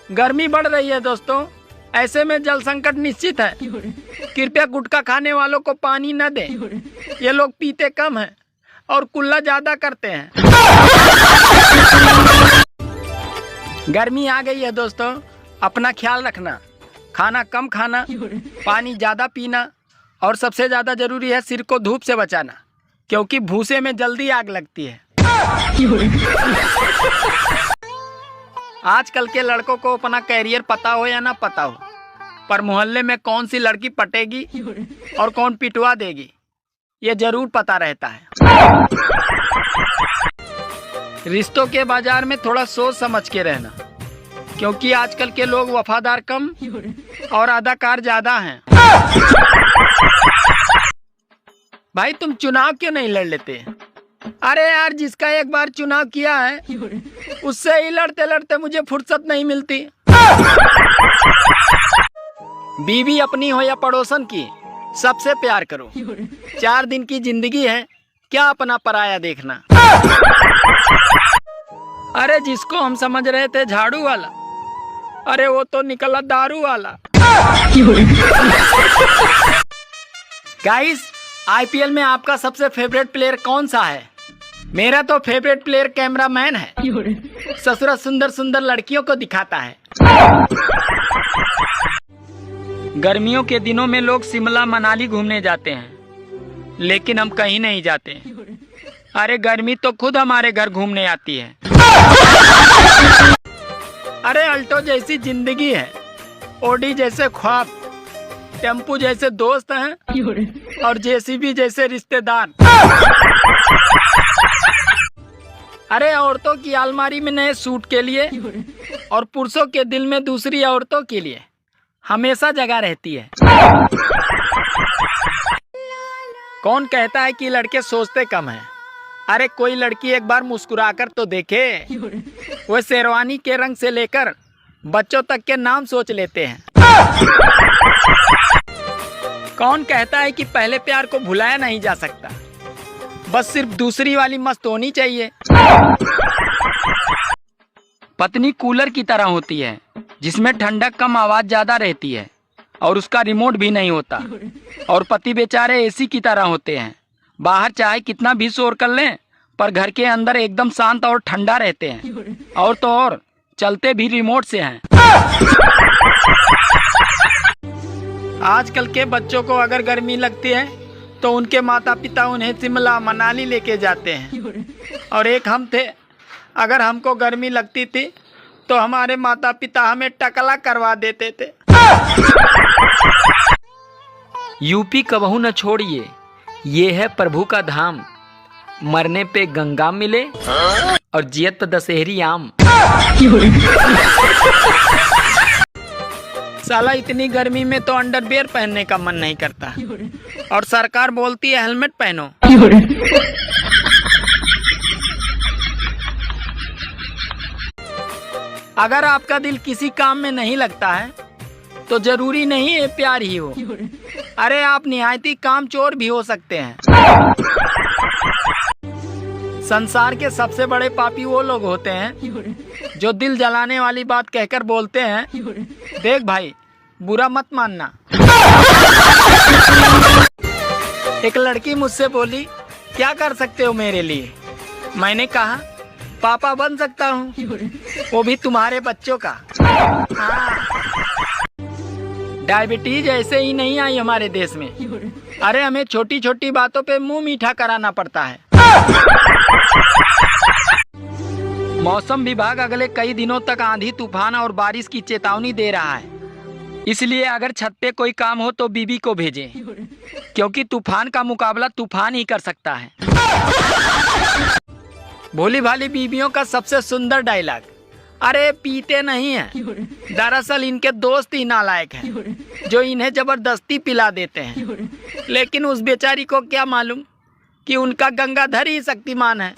गर्मी बढ़ रही है दोस्तों, ऐसे में जल संकट निश्चित है। कृपया गुटखा खाने वालों को पानी न दें। ये लोग पीते कम हैं और कुल्ला ज्यादा करते हैं। गर्मी आ गई है दोस्तों, अपना ख्याल रखना, खाना कम खाना, पानी ज्यादा पीना और सबसे ज्यादा जरूरी है सिर को धूप से बचाना, क्योंकि भूसे में जल्दी आग लगती है। आजकल के लड़कों को अपना कैरियर पता हो या ना पता हो, पर मोहल्ले में कौन सी लड़की पटेगी और कौन पिटवा देगी ये जरूर पता रहता है। रिश्तों के बाजार में थोड़ा सोच समझ के रहना, क्योंकि आजकल के लोग वफादार कम और अदाकार ज्यादा हैं। भाई तुम चुनाव क्यों नहीं लड़ लेते? अरे यार, जिसका एक बार चुनाव किया है उससे ही लड़ते लड़ते मुझे फुर्सत नहीं मिलती। बीवी अपनी हो या पड़ोसन की, सबसे प्यार करो। 4 दिन की जिंदगी है, क्या अपना पराया देखना। अरे जिसको हम समझ रहे थे झाड़ू वाला, अरे वो तो निकला दारू वाला। गाइस, आईपीएल में आपका सबसे फेवरेट प्लेयर कौन सा है? मेरा तो फेवरेट प्लेयर कैमरामैन है। ससुरा सुंदर सुंदर लड़कियों को दिखाता है। गर्मियों के दिनों में लोग शिमला मनाली घूमने जाते हैं, लेकिन हम कहीं नहीं जाते। अरे गर्मी तो खुद हमारे घर घूमने आती है। अरे अल्टो जैसी जिंदगी है, ओडी जैसे ख्वाब, टेम्पू जैसे दोस्त हैं और जेसीबी जैसे रिश्तेदार। अरे औरतों की अलमारी में नए सूट के लिए और पुरुषों के दिल में दूसरी औरतों के लिए हमेशा जगह रहती है। कौन कहता है कि लड़के सोचते कम हैं? अरे कोई लड़की एक बार मुस्कुराकर तो देखे। वो शेरवानी के रंग से लेकर बच्चों तक के नाम सोच लेते हैं। कौन कहता है कि पहले प्यार को भुलाया नहीं जा सकता, बस सिर्फ दूसरी वाली मस्त होनी चाहिए। पत्नी कूलर की तरह होती है, जिसमें ठंडक कम, आवाज ज्यादा रहती है और उसका रिमोट भी नहीं होता। और पति बेचारे एसी की तरह होते हैं, बाहर चाहे कितना भी शोर कर लें, पर घर के अंदर एकदम शांत और ठंडा रहते हैं। और तो और चलते भी रिमोट से हैं। आजकल के बच्चों को अगर गर्मी लगती है तो उनके माता पिता उन्हें शिमला मनाली लेके जाते हैं, और एक हम थे, अगर हमको गर्मी लगती थी तो हमारे माता पिता हमें टकला करवा देते थे। यूपी कबहू न छोड़िए, ये है प्रभु का धाम, मरने पे गंगा मिले और जियत पे दशहरी आम। साला इतनी गर्मी में तो अंडरवियर पहनने का मन नहीं करता, और सरकार बोलती है हेलमेट पहनो। अगर आपका दिल किसी काम में नहीं लगता है तो जरूरी नहीं है प्यार ही हो। अरे आप निहायती कामचोर भी हो सकते हैं। संसार के सबसे बड़े पापी वो लोग होते हैं जो दिल जलाने वाली बात कहकर बोलते हैं, देख भाई बुरा मत मानना। एक लड़की मुझसे बोली, क्या कर सकते हो मेरे लिए? मैंने कहा, पापा बन सकता हूँ, वो भी तुम्हारे बच्चों का। डायबिटीज ऐसे ही नहीं आई हमारे देश में। अरे हमें छोटी छोटी बातों पे मुंह मीठा कराना पड़ता है। मौसम विभाग अगले कई दिनों तक आंधी तूफान और बारिश की चेतावनी दे रहा है, इसलिए अगर छत पे कोई काम हो तो बीबी को भेजें, क्योंकि तूफान का मुकाबला तूफान ही कर सकता है। भोली भाली बीबियों का सबसे सुंदर डायलॉग, अरे पीते नहीं हैं, दरअसल इनके दोस्त ही नालायक हैं जो इन्हें जबरदस्ती पिला देते हैं, लेकिन उस बेचारी को क्या मालूम कि उनका गंगाधर ही शक्तिमान है।